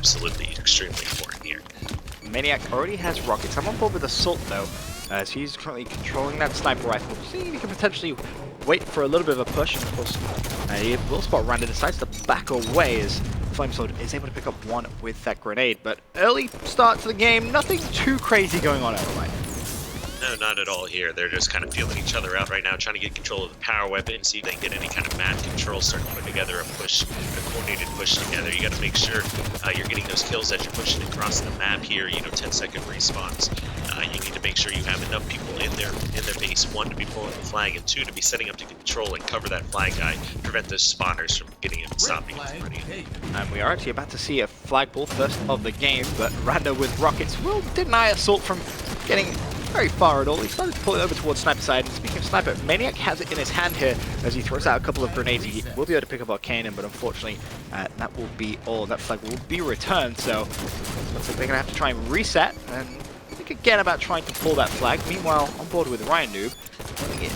absolutely extremely important here. Maniac already has rockets. I'm on board with Assault though, as he's currently controlling that sniper rifle. See, he can potentially wait for a little bit of a push, and of course, he will spot Randa, decides to back away as Flamesword is able to pick up one with that grenade. But early start to the game, nothing too crazy going on over right. No, not at all here. They're just kind of feeling each other out right now, trying to get control of the power weapon, see if they can get any kind of map control, start putting together a push, a coordinated push together. You got to make sure you're getting those kills as you're pushing across the map here, you know, 10-second respawns. You need to make sure you have enough people in their base, one, to be pulling the flag, and two, to be setting up to control and cover that flag guy, prevent those spawners from getting him, stopping him from running in. And we are actually about to see a flagpole first of the game, but Randa with rockets will deny Assault from getting very far at all. He started to pull it over towards Sniper side, and speaking of Sniper, Maniac has it in his hand here as he throws out a couple of grenades. He will be able to pick up Arcanum, but unfortunately that will be all. That flag will be returned, so looks like they're going to have to try and reset and think again about trying to pull that flag. Meanwhile, on board with Ryan Noob,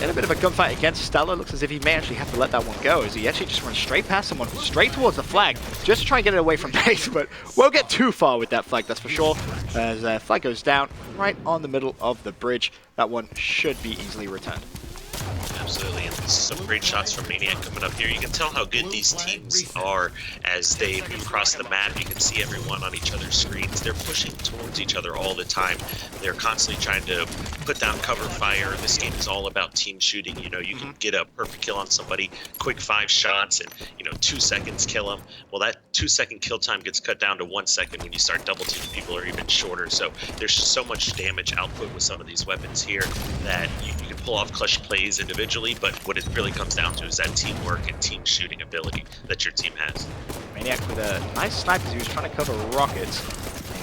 in a bit of a gunfight against Stella. Looks as if he may actually have to let that one go, as he actually just runs straight past someone, straight towards the flag, just to try and get it away from base, but won't get too far with that flag, that's for sure, as flag goes down right on the middle of the bridge. That one should be easily returned. Absolutely, and some great shots from Maniac coming up here. You can tell how good these teams are as they move across the map. You can see everyone on each other's screens. They're pushing towards each other all the time. They're constantly trying to put down cover fire. This game is all about team shooting. You know, you can get a perfect kill on somebody, quick 5 shots, and, you know, 2 seconds kill them. Well, that 2-second kill time gets cut down to 1 second when you start double teaming people, or even shorter. So there's so much damage output with some of these weapons here that you can pull off clutch plays individually, but what it really comes down to is that teamwork and team shooting ability that your team has. Maniac with a nice snipe as he was trying to cover rockets.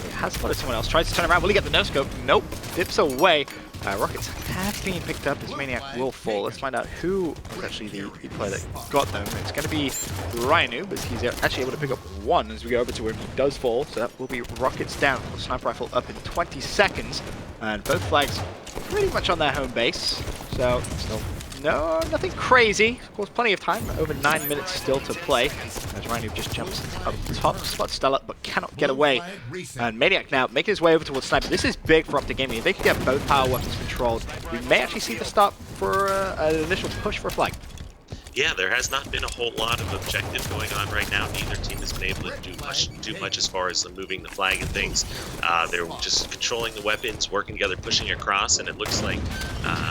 He has spotted someone else, tries to turn around. Will he get the no-scope? Nope, dips away. Rockets have been picked up as Maniac will fall. Let's find out who is actually the player that got them. It's going to be Rhino, but he's actually able to pick up one as we go over to him. He does fall, so that will be rockets down. The sniper rifle up in 20 seconds, and both flags pretty much on their home base. So still nothing crazy. Of course, plenty of time. Over 9 minutes still to play. As Rhino just jumps up top, spots Stella, but cannot get away. And Maniac now making his way over towards Sniper. This is big for OpTic Gaming. If they can get both power weapons controlled, we may actually see the start for an initial push for a flag. Yeah, there has not been a whole lot of objective going on right now. Neither team has been able to do much as far as moving the flag and things. They're just controlling the weapons, working together, pushing across, and it looks like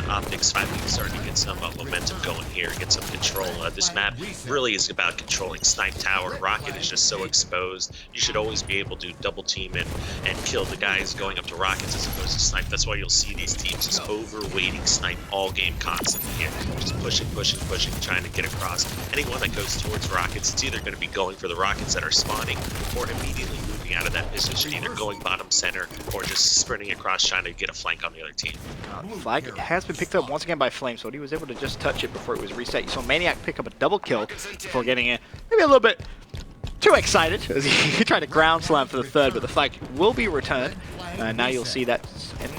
OpTic's finally starting to get some momentum going here, get some control. This map really is about controlling Snipe Tower. Rocket is just so exposed. You should always be able to double team and kill the guys going up to rockets as opposed to Snipe. That's why you'll see these teams just overweighting Snipe all game constantly here. Just pushing, trying to get across. Anyone that goes towards rockets, it's either going to be going for the rockets that are spawning or immediately moving out of that position, either going bottom center or just sprinting across trying to get a flank on the other team. Flag has been picked up once again by Flamesword. He was able to just touch it before it was reset. You saw Maniac pick up a double kill before getting it maybe a little bit too excited as he tried to ground slam for the third, but the flag will be returned. Now you'll see that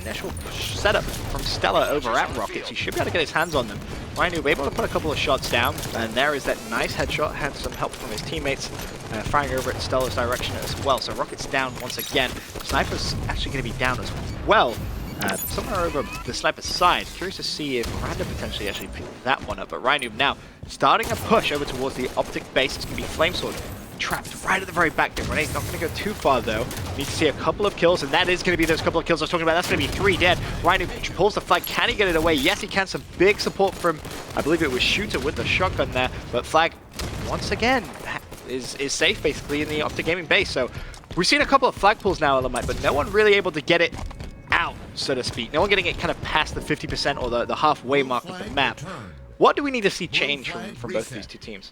initial setup from Stella over at Rockets. He should be able to get his hands on them. Ryan will be able to put a couple of shots down, and there is that nice headshot. Had some help from his teammates firing over at Stella's direction as well. So Rockets down once again. Sniper's actually going to be down as well. Somewhere over the Sniper's side. Curious to see if Random potentially actually picked that one up. But Ryan now starting a push over towards the OpTic base. It's going to be Flamesword trapped right at the very back. Grenade's not going to go too far though. Need to see a couple of kills, and that is going to be those couple of kills I was talking about. That's going to be 3 dead. Ryan pulls the flag. Can he get it away? Yes, he can. Some big support from, I believe it was Shooter with the shotgun there. But flag, once again, is safe basically in the OpTic Gaming base. So we've seen a couple of flag pulls now, Elamite, but no one really able to get it out, so to speak. No one getting it kind of past the 50% or the halfway mark of the map. What do we need to see change from both of these two teams?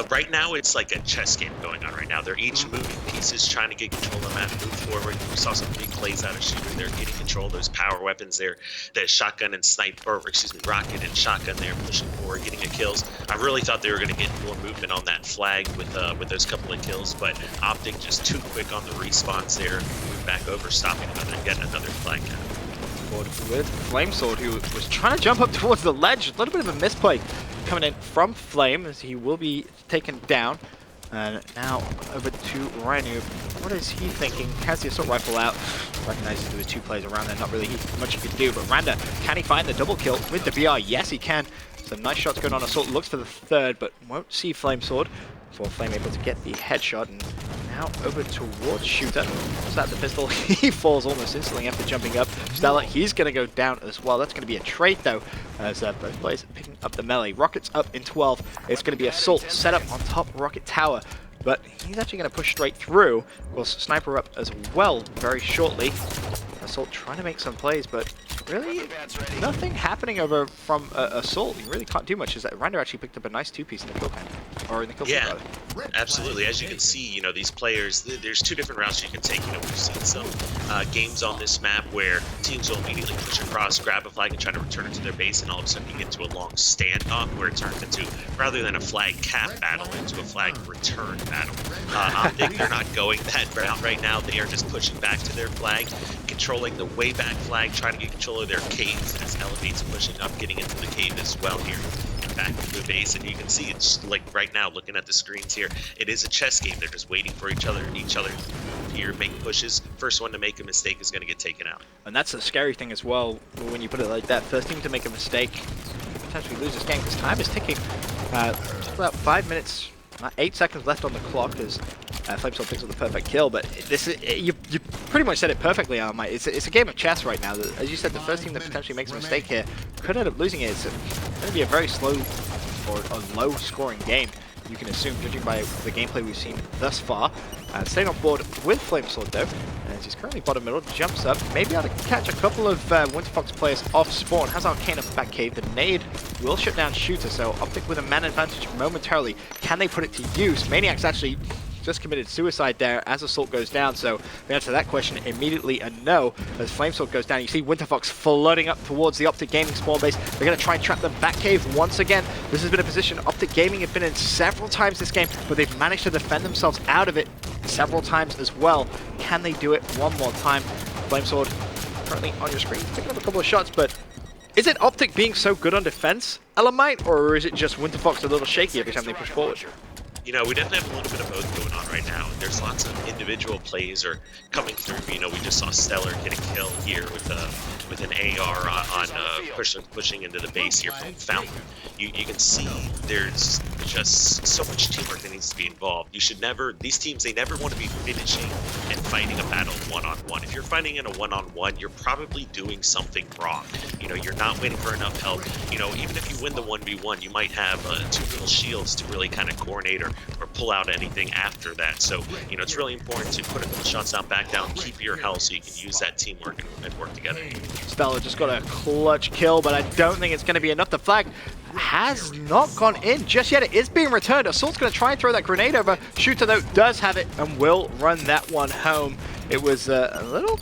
Right now, it's like a chess game going on right now. They're each moving pieces, trying to get control of the map, move forward. We saw some big plays out of Shooter. They're getting control of those power weapons there. The shotgun and rocket and shotgun there, pushing forward, getting the kills. I really thought they were going to get more movement on that flag with those couple of kills, but OpTic just too quick on the respawns there. Move back over, stopping another flag count. With Flamesword, who was trying to jump up towards the ledge. A little bit of a misplay coming in from Flame as he will be taken down. And now over to Rhino. what is he thinking? Has the assault rifle out. Recognizes there were 2 players around there, not really much he could do. But Randa, can he find the double kill with the BR? Yes, he can. Some nice shots going on. Assault looks for the 3rd, but won't see Flame Sword before Flame able to get the headshot. And now over towards Shooter. Is that the pistol? He falls almost instantly after jumping up. Stella, he's going to go down as well. That's going to be a trade though, as both players picking up the melee. Rocket's up in 12. It's going to be Assault set up on top Rocket Tower. But he's actually going to push straight through. Of course, Sniper up as well very shortly. Assault trying to make some plays, but really nothing happening over from Assault. You really can't do much. Is that Randa actually picked up a nice 2-piece in the kill cam, or in the kill cam, rather. Absolutely. As you can see, you know, these players, there's 2 different routes you can take. You know, we've seen some games on this map where teams will immediately push across, grab a flag, and try to return it to their base, and all of a sudden you get into a long standoff where it turns into, rather than a flag cap battle, into a flag return battle. OpTic, they're not going that route right now. They are just pushing back to their flag, controlling the way back flag, trying to get control of their caves as Elevate's pushing up, getting into the cave as well here. Back into the base, and you can see it's like right now, looking at the screens here, it is a chess game. They're just waiting for each other here, make pushes. First one to make a mistake is going to get taken out. And that's the scary thing as well, when you put it like that. First team to make a mistake, potentially lose this game, because time is ticking. Just about 5 minutes, 8 seconds left on the clock as Flamesword picks up the perfect kill. But this is, you pretty much said it perfectly, Mike. It's a game of chess right now. As you said, the first team that potentially makes a mistake here could end up losing it. It's going to be a very slow or a low-scoring game, you can assume, judging by the gameplay we've seen thus far. Staying on board with Flamesword though, as he's currently bottom middle, jumps up, maybe able to catch a couple of Winterfox players off spawn. Has Arcane up the back cave. The nade will shut down Shooter, so OpTic with a man advantage momentarily. Can they put it to use? Maniac's actually just committed suicide there as Assault goes down, so the answer to that question immediately a no. As Flamesword goes down, you see Winterfox flooding up towards the OpTic Gaming spawn base. They're going to try and trap them back cave once again. This has been a position OpTic Gaming have been in several times this game, but they've managed to defend themselves out of it several times as well. Can they do it one more time? Flamesword currently on your screen, picking up a couple of shots, but is it OpTic being so good on defense, Elamite, or is it just Winterfox a little shaky every time they push forward? You know, we definitely have a little bit of both going on right now. There's lots of individual plays are coming through. You know, we just saw Stellar get a kill here with an AR on pushing into the base here from Fountain. You can see there's just so much teamwork that needs to be involved. You should never, these teams, they never want to be finishing and fighting a battle one-on-one. If you're fighting in a one-on-one, you're probably doing something wrong. You know, you're not waiting for enough help. You know, even if you win the 1v1, you might have 2 little shields to really kind of coordinate or pull out anything after that. So, you know, it's really important to put a couple shots out, back down, keep your health so you can use that teamwork and work together. Stella just got a clutch kill, but I don't think it's going to be enough. The flag has not gone in just yet. It is being returned. Assault's going to try and throw that grenade over. Shooter, though, does have it and will run that one home. It was a little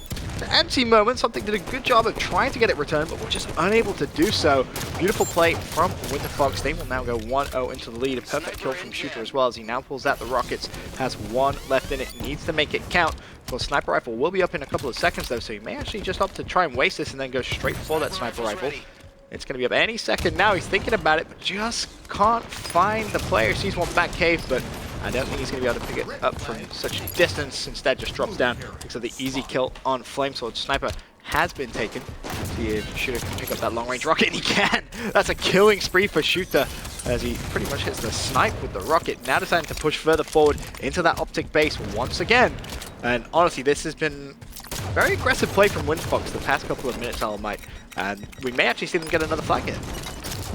empty moment. Something did a good job of trying to get it returned, but we're just unable to do so. Beautiful play from Winterfox. They will now go 1-0 into the lead. A perfect kill from Shooter as well, as he now pulls out the rockets. Has 1 left in it. Needs to make it count. Well, Sniper Rifle will be up in a couple of seconds, though, so he may actually just opt to try and waste this and then go straight for that Sniper Rifle. It's going to be up any second now. He's thinking about it, but just can't find the player. Sees one back cave, but I don't think he's going to be able to pick it up from such distance. Instead, just drops down because of the easy kill on Flamesword. Sniper has been taken. See if Shooter can pick up that long-range rocket, and he can! That's a killing spree for Shooter, as he pretty much hits the snipe with the rocket. Now deciding to push further forward into that OpTic base once again. And honestly, this has been very aggressive play from Winterfox the past couple of minutes, Elamite, and we may actually see them get another flag hit.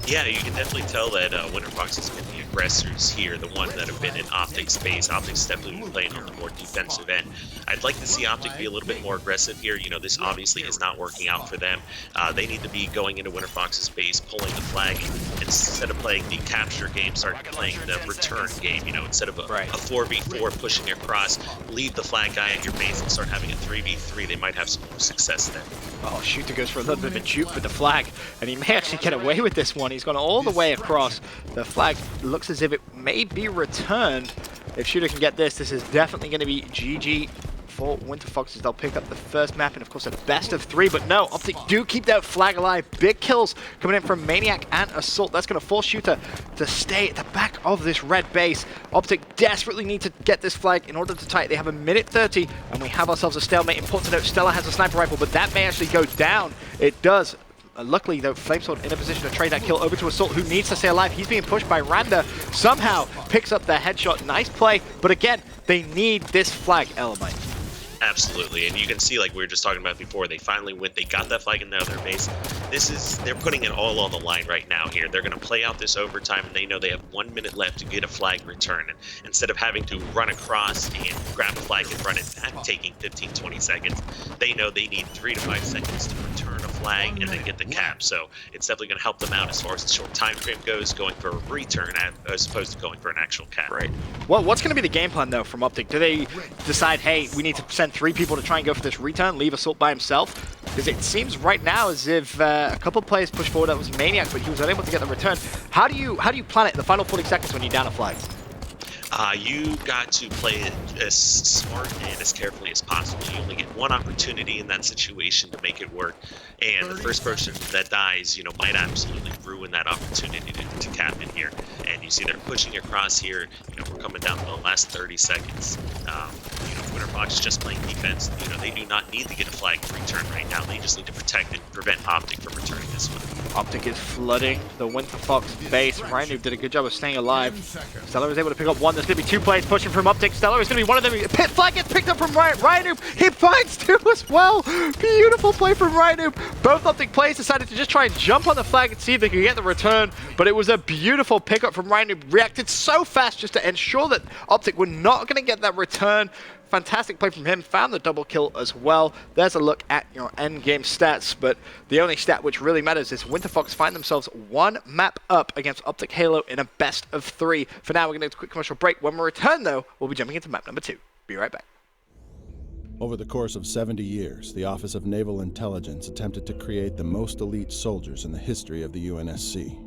Yeah, you can definitely tell that Winterfox has been the aggressors here, the ones that have been in OpTic's base. OpTic's definitely been playing on the more defensive end. I'd like to see OpTic be a little bit more aggressive here. You know, this obviously is not working out for them. They need to be going into Winterfox's base, pulling the flag, instead of playing the capture game, start playing the return game. You know, instead of a 4v4 pushing across, leave the flag guy at your base and start having a 3v3. They might have some more success then. Oh, Shooter goes for a little bit of a juke with the flag, and he may actually get away with this one. He's gone all the way across. The flag looks as if it may be returned. If Shooter can get this, this is definitely going to be GG for Winterfox as they'll pick up the first map and of course a best of 3, but no, OpTic do keep that flag alive. Big kills coming in from Maniac and Assault. That's going to force Shooter to stay at the back of this red base. OpTic desperately need to get this flag in order to tie it. They have a minute 30 and we have ourselves a stalemate. Important to note, Stella has a sniper rifle, but that may actually go down. It does. Luckily, though, Flamesword in a position to trade that kill over to Assault, who needs to stay alive. He's being pushed by Randa. Somehow picks up the headshot. Nice play, but again, they need this flag element. Absolutely, and you can see, like we were just talking about before, they finally went, they got that flag in their base. They're putting it all on the line right now here. They're going to play out this overtime, and they know they have 1 minute left to get a flag return. And instead of having to run across and grab a flag and run it back, taking 15-20 seconds, they know they need 3 to 5 seconds to return a flag and then get the cap. So it's definitely going to help them out as far as the short time frame goes, going for a return as opposed to going for an actual cap. Right. Well, what's going to be the game plan, though, from OpTic? Do they decide, hey, we need to send 3 people to try and go for this return, leave Assault by himself? Because it seems right now as if a couple of players pushed forward. That was Maniac, but he was unable to get the return. How do you plan it in the final 40 seconds when you're down a flag? You got to play it as smart and as carefully as possible. You only get one opportunity in that situation to make it work, and the first person that dies, might absolutely ruin that opportunity to cap in here. And you see they're pushing across here. We're coming down to the last 30 seconds. Winterfox is just playing defense. They do not need to get a flag return right now. They just need to protect and prevent OpTic from returning this one. OpTic is flooding the Winterfox base. Rhino did a good job of staying alive. Stellar was able to pick up one. There's going to be 2 players pushing from OpTic. Stellar is going to be one of them. Pit flag gets picked up from Rhino. He finds 2 as well. Beautiful play from Rhino. Both OpTic players decided to just try and jump on the flag and see if they could get the return. But it was a beautiful pickup from Rhino. Reacted so fast just to ensure that OpTic were not going to get that return. Fantastic play from him, found the double kill as well. There's a look at your end game stats, but the only stat which really matters is Winterfox find themselves 1 map up against OpTic Halo in a best of 3. For now, we're going to take a quick commercial break. When we return, though, we'll be jumping into map number 2. Be right back. Over the course of 70 years, the Office of Naval Intelligence attempted to create the most elite soldiers in the history of the UNSC.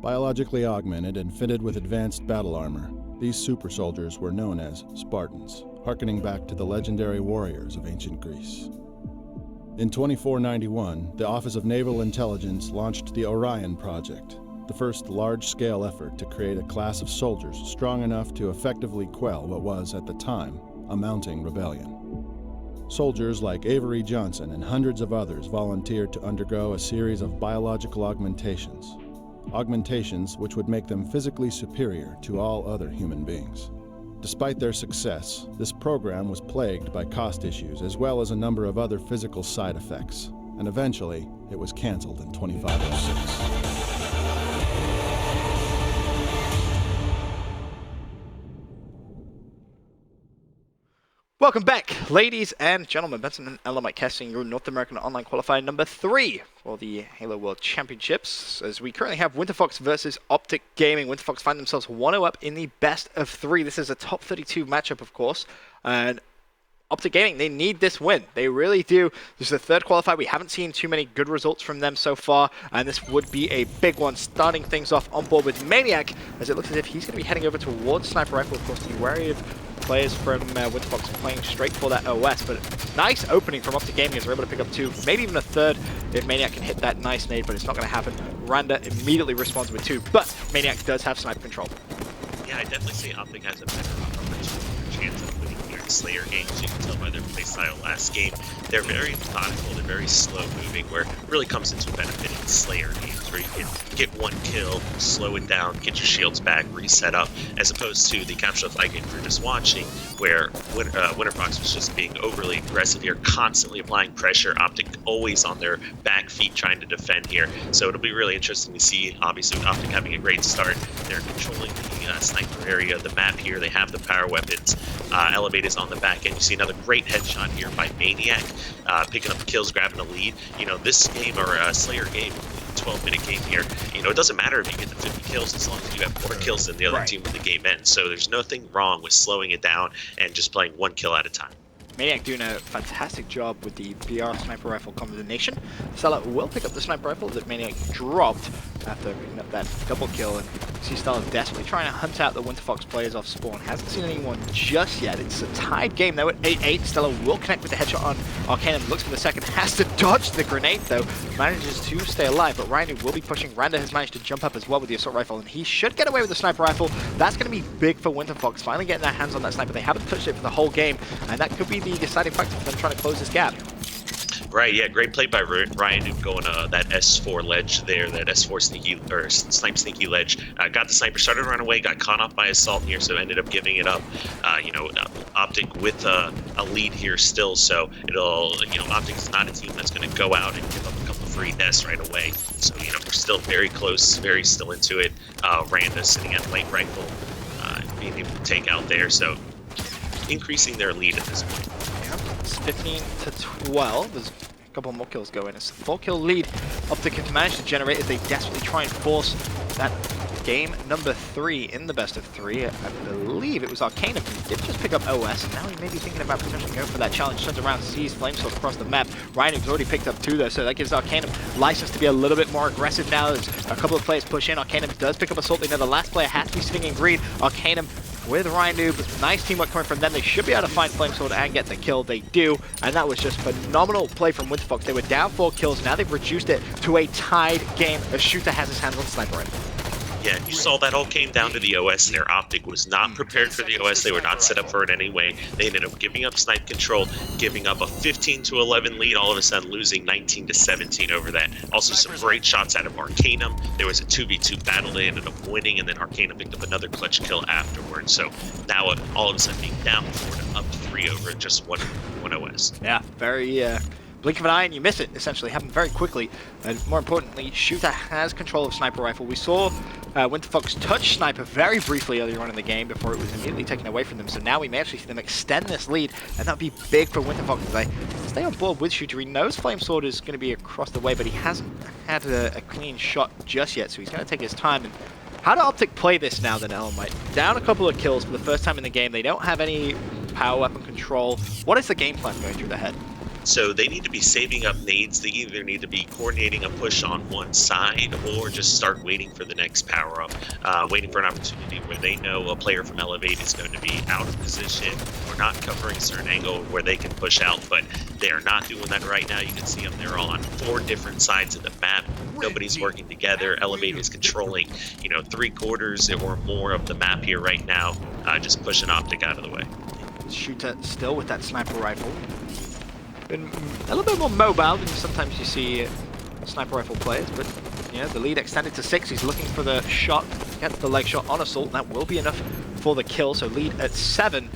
Biologically augmented and fitted with advanced battle armor, these super soldiers were known as Spartans, harkening back to the legendary warriors of ancient Greece. In 2491, the Office of Naval Intelligence launched the Orion Project, the first large-scale effort to create a class of soldiers strong enough to effectively quell what was, at the time, a mounting rebellion. Soldiers like Avery Johnson and hundreds of others volunteered to undergo a series of biological augmentations which would make them physically superior to all other human beings. Despite their success, this program was plagued by cost issues as well as a number of other physical side effects, and eventually it was canceled in 2506. Welcome back, ladies and gentlemen. Benson and Elamite casting your North American Online Qualifier number 3 for the Halo World Championships, as we currently have Winterfox versus OpTic Gaming. Winterfox find themselves 1-0 up in the best of 3. This is a top 32 matchup, of course, and OpTic Gaming, they need this win. They really do. This is the 3rd qualifier. We haven't seen too many good results from them so far, and this would be a big one, starting things off on board with Maniac, as it looks as if he's going to be heading over towards Sniper Rifle. Of course, be wary of players from Winterfox playing straight for that OS, but nice opening from OpTic Gaming as they're able to pick up 2, maybe even a 3rd if Maniac can hit that nice nade, but it's not going to happen. Randa immediately responds with 2, but Maniac does have sniper control. Yeah, I definitely say OpTic has a better chance of winning here in Slayer games. You can tell by their playstyle last game. They're very methodical, they're very slow moving, where it really comes into benefit in Slayer games, where you can get 1 kill, slow it down, get your shields back, reset up, as opposed to the Capture the Flag game we were just watching, where Winterfox was just being overly aggressive here, constantly applying pressure. OpTic always on their back feet trying to defend here. So it'll be really interesting to see, obviously, with OpTic having a great start. They're controlling the sniper area, the map here. They have the power weapons. Elevators on the back end. You see another great headshot here by Maniac, picking up the kills, grabbing a lead. This game, or Slayer game, 12-minute game here, it doesn't matter if you get the 50 kills as long as you have more kills than the other team when the game ends. So there's nothing wrong with slowing it down and just playing 1 kill at a time. Maniac doing a fantastic job with the BR sniper rifle combination. Salah will pick up the sniper rifle that Maniac dropped. after picking up that double kill. And see Stella desperately trying to hunt out the Winterfox players off spawn. Hasn't seen anyone just yet. It's a tied game though at 8-8. Stella will connect with the headshot on Arcanum. Looks for the second. Has to dodge the grenade though. Manages to stay alive, but Ryan will be pushing. Randa has managed to jump up as well with the assault rifle, and he should get away with the sniper rifle. That's going to be big for Winterfox, finally getting their hands on that sniper. They haven't touched it for the whole game, and that could be the deciding factor for them trying to close this gap. Right, yeah, great play by Ryan going that S4 ledge there, that S4 sneaky, or snipe sneaky ledge. Got the sniper, started to run away, got caught off by assault here, so ended up giving it up. OpTic with a lead here still, so it'll, OpTic is not a team that's going to go out and give up a couple free deaths right away. So, we're still very close, very still into it. Randa sitting at light rifle, being able to take out there, so increasing their lead at this point. It's 15 to 12. There's a couple more kills going. It's a 4-kill lead OpTic can manage to generate as they desperately try and force that game number 3 in the best of 3. I believe it was Arcanum who did just pick up OS, and now he may be thinking about potentially going for that challenge. Turns around, sees Flamesword across the map. Ryan has already picked up 2 though, so that gives Arcanum license to be a little bit more aggressive now. There's a couple of players push in. Arcanum does pick up Assault. They know the last player has to be sitting in green. Arcanum with Ryan Noob, nice teamwork coming from them. They should be able to find Flamesword and get the kill. They do, and that was just phenomenal play from Winterfox. They were down 4 kills, now they've reduced it to a tied game. A shooter has his hands on sniper rifle. Yeah, you saw that all came down to the OS there. OpTic was not prepared for the OS. They were not set up for it anyway. They ended up giving up snipe control, giving up a 15-11 lead, all of a sudden losing 19-17 over that. Also some great shots out of Arcanum. There was a 2v2 battle they ended up winning, and then Arcanum picked up another clutch kill afterwards. So now all of a sudden being down 4 to up 3 over just one OS. Yeah, very blink of an eye and you miss it, essentially. Happened very quickly. And more importantly, Shooter has control of sniper rifle. We saw Winterfox touch sniper very briefly earlier on in the game before it was immediately taken away from them. So now we may actually see them extend this lead, and that would be big for Winterfox as they stay on board with Shooter. He knows Flamesword is going to be across the way, but he hasn't had a clean shot just yet, so he's going to take his time. And how do OpTic play this now then, Elamite? Down a couple of kills for the first time in the game. They don't have any power weapon control. What is the game plan going through their head? So they need to be saving up nades. They either need to be coordinating a push on one side or just start waiting for the next power up, waiting for an opportunity where they know a player from Elevate is going to be out of position or not covering a certain angle where they can push out, but they are not doing that right now. You can see them, they're on 4 different sides of the map. Nobody's working together. Elevate is controlling, 3/4 or more of the map here right now, just pushing OpTic out of the way. Shooter still with that sniper rifle. Been a little bit more mobile than sometimes you see sniper rifle players, but the lead extended to 6. He's looking for the shot, gets the leg shot on Assault, and that will be enough for the kill. So lead at 7,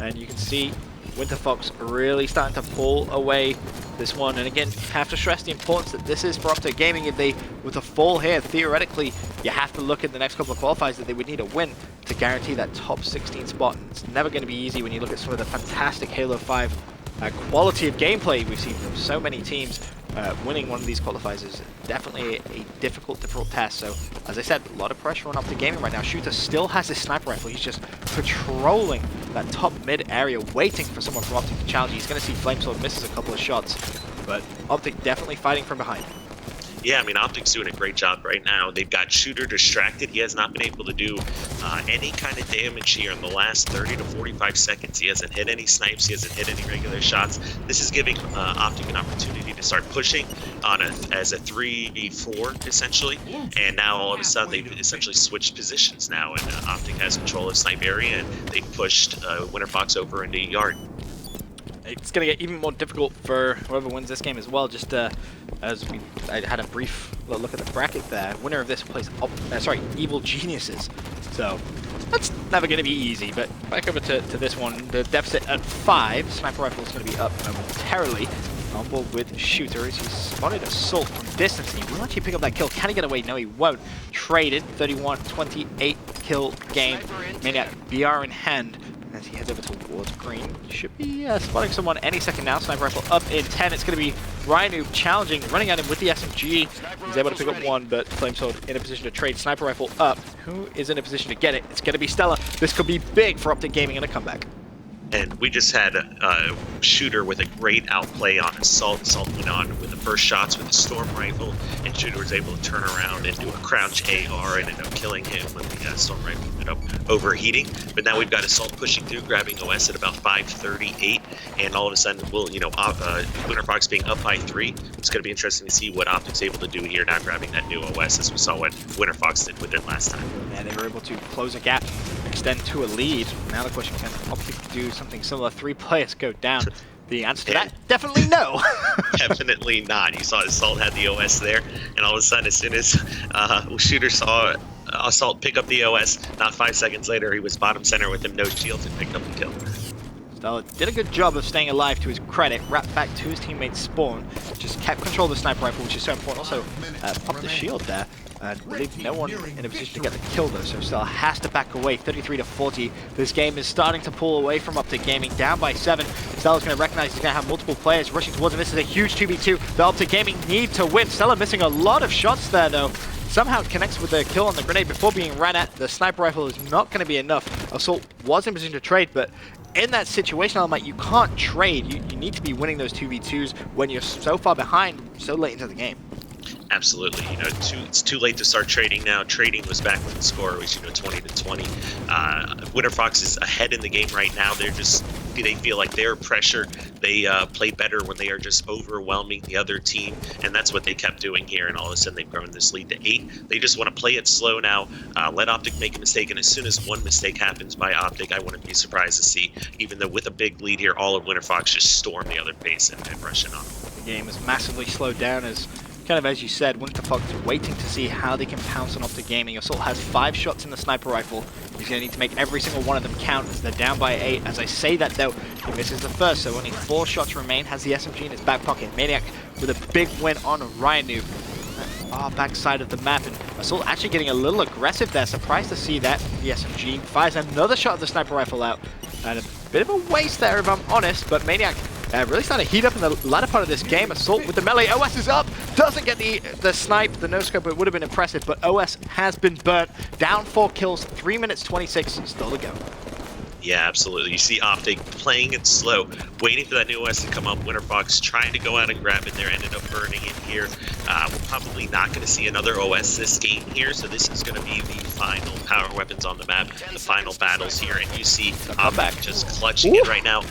and you can see Winterfox really starting to pull away this one. And again, have to stress the importance that this is for OpTic Gaming. If they were to fall here, theoretically, you have to look at the next couple of qualifiers that they would need a win to guarantee that top 16 spot. And it's never going to be easy when you look at some of the fantastic Halo 5 quality of gameplay we've seen from so many teams. Winning one of these qualifiers is definitely a difficult test. So, as I said, a lot of pressure on OpTic Gaming right now. Shooter still has his sniper rifle. He's just patrolling that top mid area, waiting for someone from OpTic to challenge. He's going to see Flamesword misses a couple of shots, but OpTic definitely fighting from behind. Yeah, I mean, OpTic's doing a great job right now. They've got Shooter distracted. He has not been able to do any kind of damage here in the last 30 to 45 seconds. He hasn't hit any snipes. He hasn't hit any regular shots. This is giving OpTic an opportunity to start pushing on as a 3v4, essentially. And now, all of a sudden, they've essentially switched positions now, and OpTic has control of snipe area, and they pushed Winterfox over into yard. It's going to get even more difficult for whoever wins this game as well. Just as I had a brief look at the bracket there, winner of this plays Evil Geniuses. So that's never going to be easy. But back over to this one, the deficit at 5. Sniper rifle is going to be up momentarily. On board with Shooter as he's spotted Assault from distance. He will actually pick up that kill. Can he get away? No, he won't. Traded 31-28 kill game. Maniac BR in hand. As he heads over towards green, should be spotting someone any second now. Sniper rifle up in 10. It's going to be Ryan challenging, running at him with the SMG. He's able to pick up 1, but Flamesword in a position to trade. Sniper rifle up. Who is in a position to get it? It's going to be Stella. This could be big for OpTic Gaming in a comeback. And we just had a Shooter with a great outplay on Assault. Assault went on with the first shots with the Storm Rifle, and Shooter was able to turn around and do a crouch AR and ended up killing him when the Storm Rifle ended up overheating. But now we've got Assault pushing through, grabbing OS at about 5:38, and all of a sudden, Winterfox being up by 3. It's going to be interesting to see what OpTic's able to do here now, grabbing that new OS, as we saw what Winterfox did with it last time. And they were able to close a gap, extend to a lead. Now the question, can OpTic do something similar? 3 players go down. The answer to that, definitely no. Definitely not. You saw Assault had the OS there, and all of a sudden, as soon as Shooter saw Assault pick up the OS, not 5 seconds later, he was bottom center with him, no shields, and picked up the kill. Stella did a good job of staying alive to his credit, wrapped back to his teammate Spawn, just kept control of the sniper rifle, which is so important. Also, popped the shield there, and leave no one in a position to get the kill though, so Stella has to back away, 33-40. This game is starting to pull away from OpTic Gaming, down by 7. Stella's going to recognize he's going to have multiple players rushing towards him. This is a huge 2v2. The OpTic Gaming need to win. Stella missing a lot of shots there though. Somehow connects with the kill on the grenade before being ran at. The sniper rifle is not going to be enough. Assault was in position to trade, but in that situation, Mate, you can't trade. You need to be winning those 2v2s when you're so far behind, so late into the game. Absolutely, it's too late to start trading now. Trading was back when the score was 20-20. Winterfox is ahead in the game right now. They feel like they're pressure. They play better when they are just overwhelming the other team, and that's what they kept doing here. And all of a sudden, they've grown this lead to 8. They just want to play it slow now. Let OpTic make a mistake, and as soon as one mistake happens by OpTic, I wouldn't be surprised to see, even though with a big lead here, all of Winterfox just storm the other base and rush it on. The game is massively slowed down as, kind of as you said, Winterfox is waiting to see how they can pounce on OpTic Gaming. Assault has 5 shots in the sniper rifle. He's going to need to make every single one of them count as they're down by 8. As I say that though, he misses the first, so only 4 shots remain. Has the SMG in his back pocket. Maniac with a big win on Ryanu. Far back side of the map, and Assault actually getting a little aggressive there. Surprised to see that. The SMG fires another shot of the sniper rifle out. And a bit of a waste there if I'm honest, but Maniac really starting to heat up in the latter part of this game. Assault with the melee. OS is up. Doesn't get the snipe, the no-scope. It would have been impressive, but OS has been burnt. Down 4 kills, 3 minutes 26 still to go. Yeah, absolutely. You see OpTic playing it slow, waiting for that new OS to come up. Winterfox trying to go out and grab it there, ended up burning it here. We're probably not going to see another OS this game here, so this is going to be the final power weapons on the map, the final battles here, and you see OpTic just clutching it right now.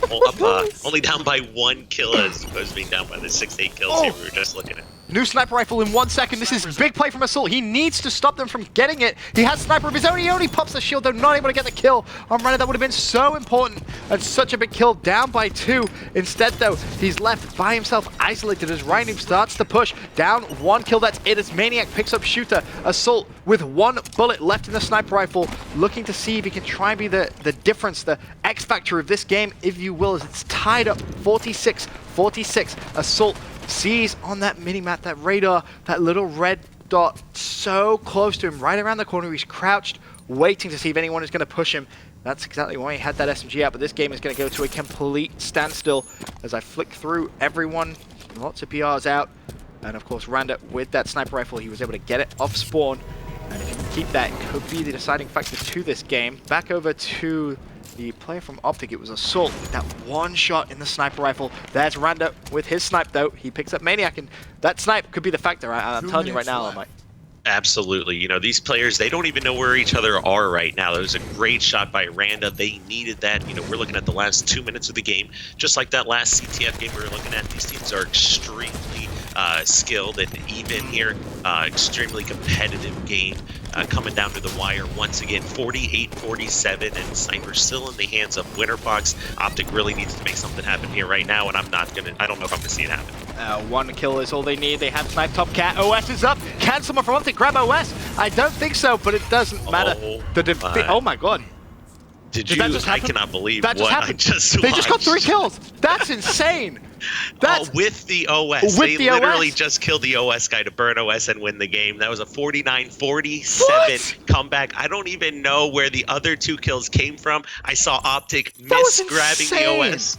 Only down by 1 kill as opposed to being down by the 6 to 8 kills here we were just looking at. New sniper rifle in 1 second. This is big play from Assault. He needs to stop them from getting it. He has sniper of his own. He only pops the shield, though not able to get the kill on Runner. That would have been so important and such a big kill, down by 2. Instead, though, he's left by himself, isolated as Ryan starts to push. Down 1 kill, that's it, as Maniac picks up Shooter. Assault with 1 bullet left in the sniper rifle, looking to see if he can try and be the difference, the X factor of this game, if you will, as it's tied up 46-46. Assault sees on that mini-map, that radar, that little red dot so close to him, right around the corner. He's crouched, waiting to see if anyone is going to push him. That's exactly why he had that SMG out, but this game is going to go to a complete standstill as I flick through everyone. Lots of PRs out, and of course Randa with that sniper rifle, he was able to get it off spawn, and if he can keep that, it could be the deciding factor to this game. Back over to the player from OpTic, it was Assault with that 1 shot in the sniper rifle. There's Randa with his snipe though. He picks up Maniac, and that snipe could be the factor. I'm telling you right now, Mike. Absolutely. These players, they don't even know where each other are right now. There was a great shot by Randa. They needed that. We're looking at the last 2 minutes of the game. Just like that last CTF game we were looking at, these teams are extremely skilled and even here. Extremely competitive game coming down to the wire once again. 48-47, and Sniper still in the hands of Winterfox. OpTic really needs to make something happen here right now, and I don't know if I'm going to see it happen. 1 kill is all they need. They have Snipe Top Cat. OS is up. Can someone from OpTic grab OS? I don't think so, but it doesn't matter. Oh my god. Did you? I cannot believe that what happened. I just watched. They just got 3 kills. That's insane. That's with the OS. They literally just killed the OS guy to burn OS and win the game. That was a 49-47 comeback. I don't even know where the other 2 kills came from. I saw OpTic miss grabbing the OS.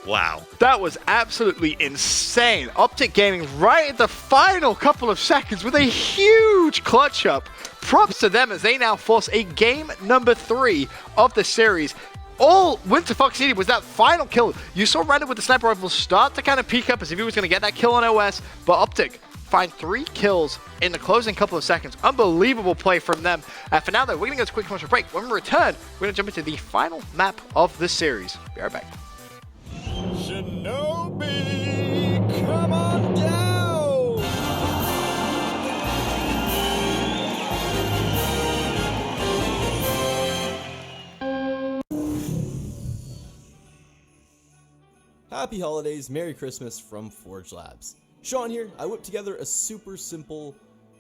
Wow. That was absolutely insane. OpTic Gaming right at the final couple of seconds with a huge clutch up. Props to them as they now force a game number 3 of the series. all Winterfox needed was that final kill. You saw Random with the sniper rifle start to kind of peek up as if he was going to get that kill on OS, but OpTic find 3 kills in the closing couple of seconds. Unbelievable play from them. For now, though, we're going to go to a quick commercial break. When we return, we're going to jump into the final map of the series. Be right back. Shinobi, come on down! Happy holidays, Merry Christmas from Forge Labs. Sean here. I whipped together a super simple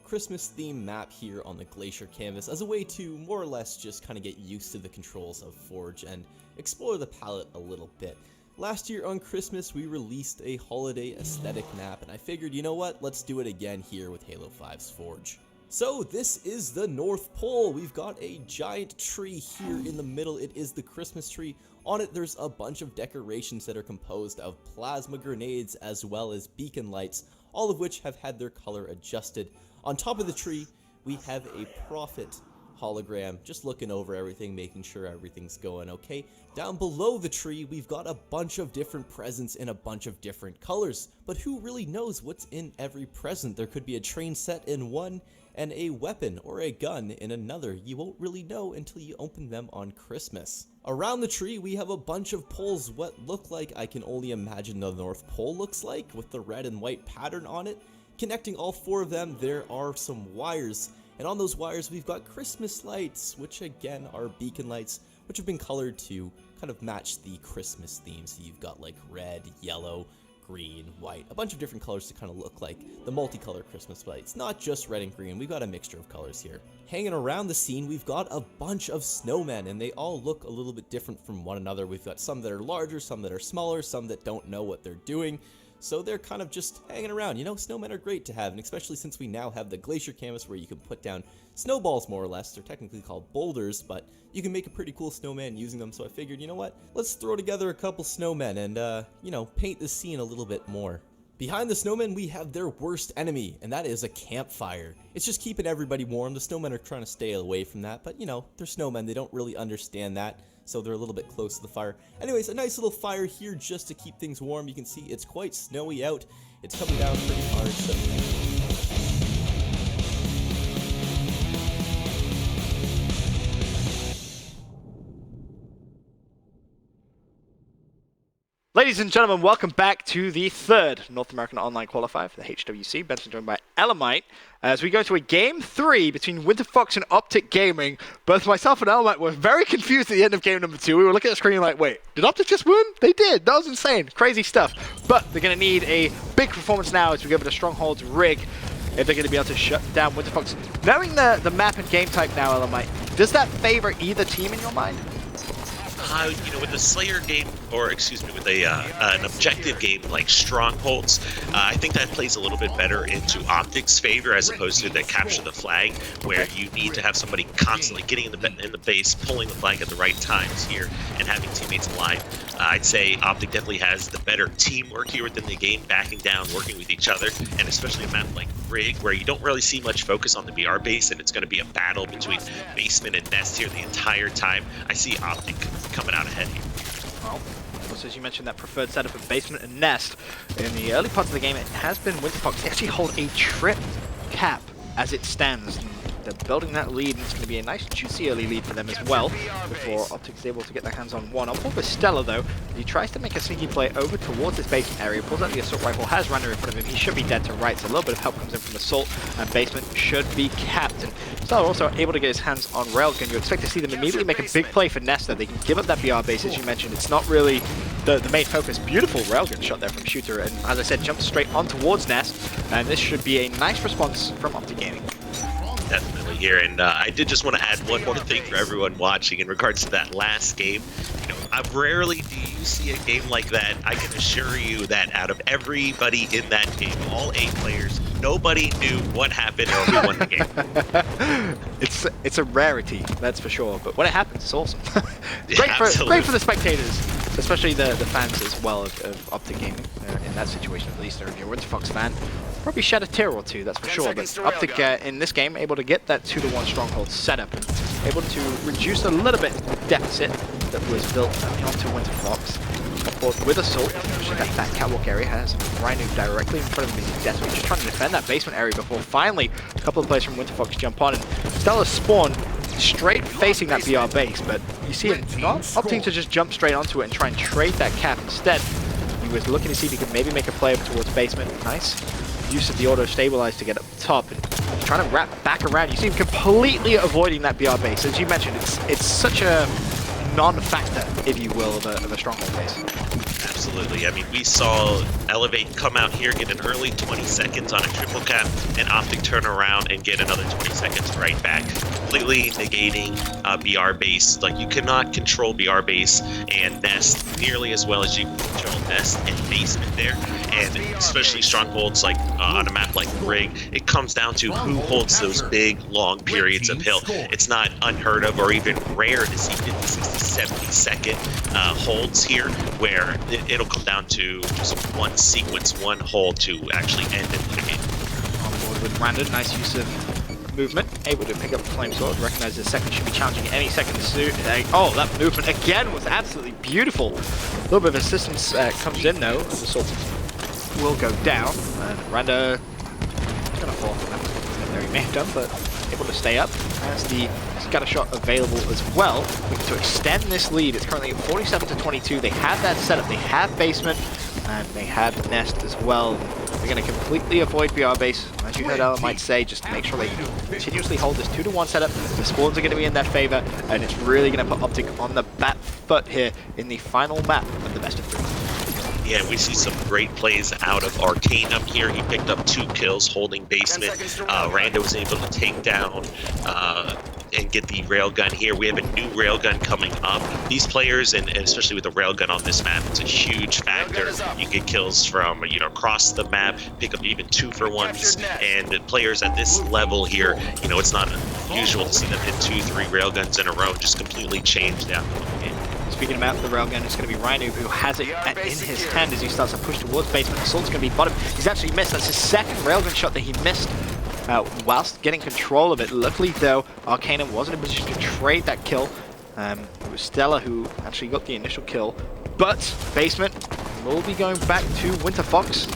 Christmas theme map here on the Glacier canvas as a way to more or less just kind of get used to the controls of Forge and explore the palette a little bit. Last year on Christmas we released a holiday aesthetic map and I figured, you know what, let's do it again here with Halo 5's Forge. So this is the North Pole. We've got a giant tree here in the middle. It is the Christmas tree. On it there's a bunch of decorations that are composed of plasma grenades as well as beacon lights, all of which have had their color adjusted. On top of the tree we have a Prophet hologram, just looking over everything, making sure everything's going okay. Down below the tree we've got a bunch of different presents in a bunch of different colors, but who really knows what's in every present? There could be a train set in one and a weapon or a gun in another. You won't really know until you open them on Christmas. Around the tree we have a bunch of poles, what look like, I can only imagine the North Pole looks like, with the red and white pattern on it. Connecting all 4 of them there are some wires, and on those wires we've got Christmas lights, which again are beacon lights, which have been colored to kind of match the Christmas theme. So you've got like red, yellow, green, white, a bunch of different colors to kind of look like the multicolored Christmas lights. Not just red and green, we've got a mixture of colors here. Hanging around the scene, we've got a bunch of snowmen, and they all look a little bit different from one another. We've got some that are larger, some that are smaller, some that don't know what they're doing. So they're kind of just hanging around. You know, snowmen are great to have, and especially since we now have the Glacier canvas where you can put down snowballs more or less. They're technically called boulders, but you can make a pretty cool snowman using them. So I figured, you know what, let's throw together a couple snowmen and, you know, paint the scene a little bit more. Behind the snowmen, we have their worst enemy, and that is a campfire. It's just keeping everybody warm. The snowmen are trying to stay away from that, but, you know, they're snowmen. They don't really understand that, so they're a little bit close to the fire. Anyways, a nice little fire here just to keep things warm. You can see it's quite snowy out. It's coming down pretty hard, so Ladies and gentlemen, welcome back to the 3rd North American Online Qualifier for the HWC. Benson joined by Elamite as we go to a Game 3 between Winterfox and OpTic Gaming. Both myself and Elamite were very confused at the end of game number 2. We were looking at the screen like, wait, did OpTic just win? They did. That was insane. Crazy stuff. But they're going to need a big performance now as we go over the Strongholds rig if they're going to be able to shut down Winterfox. Knowing the map and game type now, Elamite, does that favor either team in your mind? You know, with a Slayer game, or excuse me, with a an objective game like Strongholds, I think that plays a little bit better into OpTic's favor as opposed to the capture the flag, where you need to have somebody constantly getting in the base, pulling the flag at the right times here, and having teammates alive. I'd say OpTic definitely has the better teamwork here within the game, backing down, working with each other, and especially a map like Rig, where you don't really see much focus on the BR base, and it's going to be a battle between basement and nest here the entire time. I see OpTic coming out ahead here. Well, also, as you mentioned, that preferred setup of basement and nest. In the early parts of the game, it has been Winterfox. They actually hold a trip cap as it stands. And they're building that lead, and it's going to be a nice, juicy early lead for them as well, before OpTic is able to get their hands on one. I'll pull with Stella, though. He tries to make a sneaky play over towards his basement area, pulls out the assault rifle, has Runner in front of him. He should be dead to right, so a little bit of help comes in from assault, and basement should be capped. And Stella also able to get his hands on Railgun. You expect to see them immediately make a big play for Nest, though. They can give up that BR base, as you mentioned. It's not really the main focus. Beautiful Railgun shot there from Shooter, and as I said, jumps straight on towards Nest, and this should be a nice response from OpTic Gaming. Definitely here, and I did just want to add one more thing for everyone watching in regards to that last game. You know, rarely do you see a game like that. I can assure you that out of everybody in that game, all 8 players, nobody knew what happened or who won the game. It's a rarity, that's for sure. But when it happens, it's awesome. Yeah, great for the spectators, especially the fans as well of OpTic Gaming. In that situation, at least, they're a Winterfox fan. Probably shed a tear or two, that's for sure. But OpTic in this game able to get that 2-to-1 Stronghold setup and able to reduce a little bit deficit that was built onto Winterfox. Of course, with Assault, that catwalk area has Rhino directly in front of him. He's desperately just trying to defend that basement area before finally a couple of players from Winterfox jump on, and Stella spawn straight facing that BR base, but you see it not opting to just jump straight onto it and try and trade that cap. Instead, he was looking to see if he could maybe make a play up towards basement. Nice use of the auto stabilize to get up top, and he's trying to wrap back around. You see him completely avoiding that BR base. As you mentioned, it's such a non-factor, if you will, of a Stronghold base. Absolutely. I mean, we saw Elevate come out here, get an early 20 seconds on a triple cap, and OpTic turn around and get another 20 seconds right back, completely negating BR base. Like, you cannot control BR base and Nest nearly as well as you can control Nest and basement there, and especially Strongholds, like on a map like Rig, it comes down to who holds those big, long periods of hill. It's not unheard of or even rare to see 50, 60, 70 second holds here, where it'll come down to just one sequence, one hold to actually end it in the game. On board with Randon, nice use of movement, able to pick up the flame sword, recognize the second should be challenging any second soon. Oh, that movement again was absolutely beautiful. A little bit of assistance comes in though, as the Assault will go down, and Randa is going to fall from that. There he may have done, but able to stay up. Has the scatter shot available as well. Looking to extend this lead. It's currently at 47 to 22. They have that setup. They have basement, and they have Nest as well. They're going to completely avoid BR base, as you heard Alan might say, just to make sure they continuously hold this 2-to-1 setup. The spawns are going to be in their favor, and it's really going to put OpTic on the back foot here in the final map of the best of 3. Yeah, we see some great plays out of Arcane up here. He picked up 2 kills holding basement. Randa was able to take down and get the railgun here. We have a new railgun coming up. These players, and especially with the railgun on this map, it's a huge factor. You get kills from, you know, across the map, pick up even 2-for-1s, and players at this level here, you know, it's not unusual to see them hit 2-3 railguns in a row, just completely change the outcome of the game. Speaking about the railgun, it's going to be Rhino who has it in his hand as he starts to push towards basement. Assault's going to be bottom. He's actually missed. That's his second railgun shot that he missed whilst getting control of it. Luckily, though, Arcanum was in a position to trade that kill. It was Stella who actually got the initial kill. But basement will be going back to Winterfox.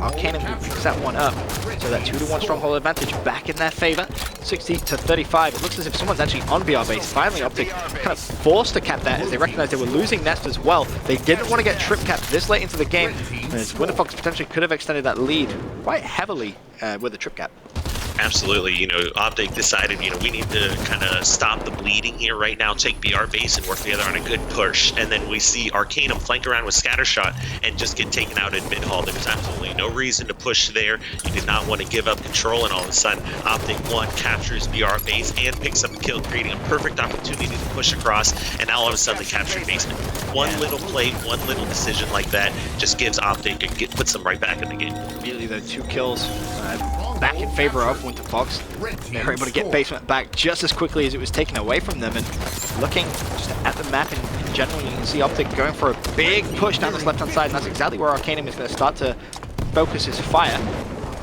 Arcanum who picks that one up. So that 2-to-1 Stronghold advantage back in their favor. 60 to 35. It looks as if someone's actually on BR base. Finally, OpTic kind of forced to cap that as they recognized they were losing Nest as well. They didn't want to get trip capped this late into the game, as Winterfox potentially could have extended that lead quite heavily with a trip cap. Absolutely, you know, OpTic decided, you know, we need to kind of stop the bleeding here right now, take BR base and work together on a good push, and then we see Arcanum flank around with Scattershot and just get taken out in mid-hall. There was absolutely no reason to push there. You did not want to give up control, and all of a sudden, OpTic 1 captures BR base and picks up a kill, creating a perfect opportunity to push across, and now all of a sudden they capture basement. One little play, one little decision like that just gives OpTic, puts them right back in the game. Immediately, though, 2 kills back in favor of Winterfox. They were able to get basement back just as quickly as it was taken away from them, and looking just at the map in general, you can see OpTic going for a big push down this left-hand side, and that's exactly where Arcanum is going to start to focus his fire.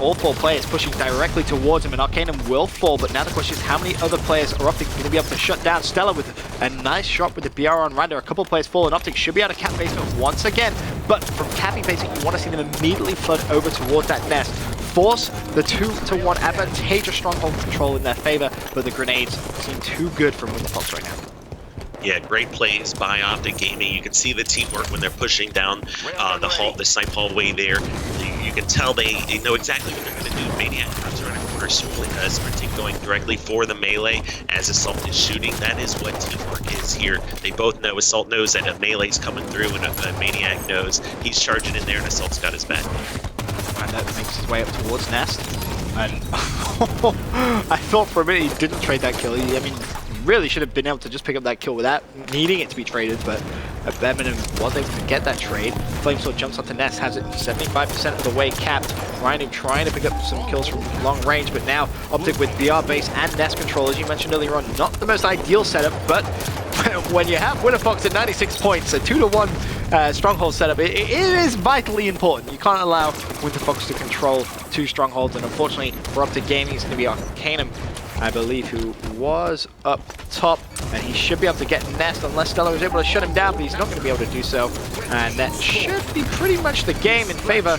All 4 players pushing directly towards him, and Arcanum will fall, but now the question is how many other players are OpTic going to be able to shut down? Stella with a nice shot with the BR on Randa. A couple of players fall, and OpTic should be able to cap basement once again, but from capping basement, you want to see them immediately flood over towards that Nest. Force the 2-to-1 advantageous Stronghold control in their favor, but the grenades seem too good from Winterfox right now. Yeah, great plays by OpTic Gaming. You can see the teamwork when they're pushing down the snipe hallway there. You can tell they know exactly what they're going to do. Maniac comes around a corner, Sprinting going directly for the melee as Assault is shooting. That is what teamwork is here. They both know, Assault knows that a melee's coming through, and a Maniac knows he's charging in there, and Assault's got his back. And that makes his way up towards Nest. And I thought for a minute he didn't trade that kill. I mean, really should have been able to just pick up that kill without needing it to be traded, but at bare minimum was able to get that trade. Flamesword jumps onto Nest, has it 75% of the way capped. Rhino trying to pick up some kills from long range, but now OpTic with BR base and Nest control, as you mentioned earlier on, not the most ideal setup, but when you have Winterfox at 96 points, a 2-to-1 Stronghold setup, it is vitally important. You can't allow Winterfox to control 2 Strongholds, and unfortunately for OpTic Gaming, it's going to be Arcanum I believe, who was up top, and he should be able to get Nest unless Stellar is able to shut him down, but he's not going to be able to do so. And that should be pretty much the game in favor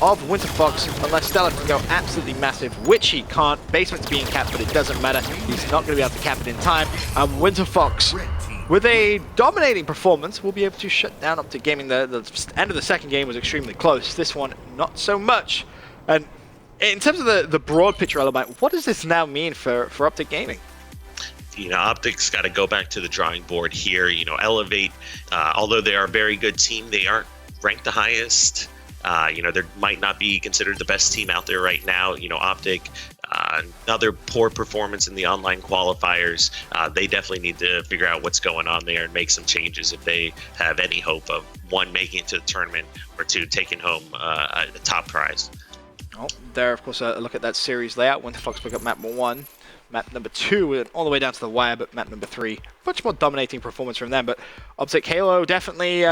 of Winterfox, unless Stellar can go absolutely massive, which he can't. Basement's being capped, but it doesn't matter. He's not going to be able to cap it in time. And Winterfox, with a dominating performance, will be able to shut down OpTic Gaming. The end of the second game was extremely close. This one, not so much. And in terms of the broad picture element, what does this now mean for OpTic Gaming? You know, OpTic's got to go back to the drawing board here, you know, elevate. Although they are a very good team, they aren't ranked the highest. You know, they might not be considered the best team out there right now. You know, OpTic, another poor performance in the online qualifiers. They definitely need to figure out what's going on there and make some changes if they have any hope of, one, making it to the tournament, or two, taking home a top prize. Oh, there, of course, a look at that series layout. Winterfox pick up map 1. Map number 2 went all the way down to the wire, but map number 3, much more dominating performance from them. But OpTic Halo definitely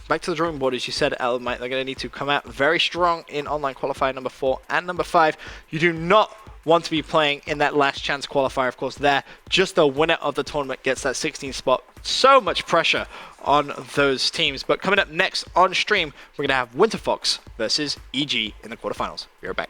back to the drawing board, as you said, Element. They're going to need to come out very strong in online qualifier number 4 and number 5. You do not want to be playing in that last chance qualifier, of course, there. Just the winner of the tournament gets that 16th spot. So much pressure on those teams. But coming up next on stream, we're going to have Winterfox versus EG in the quarterfinals. Be right back.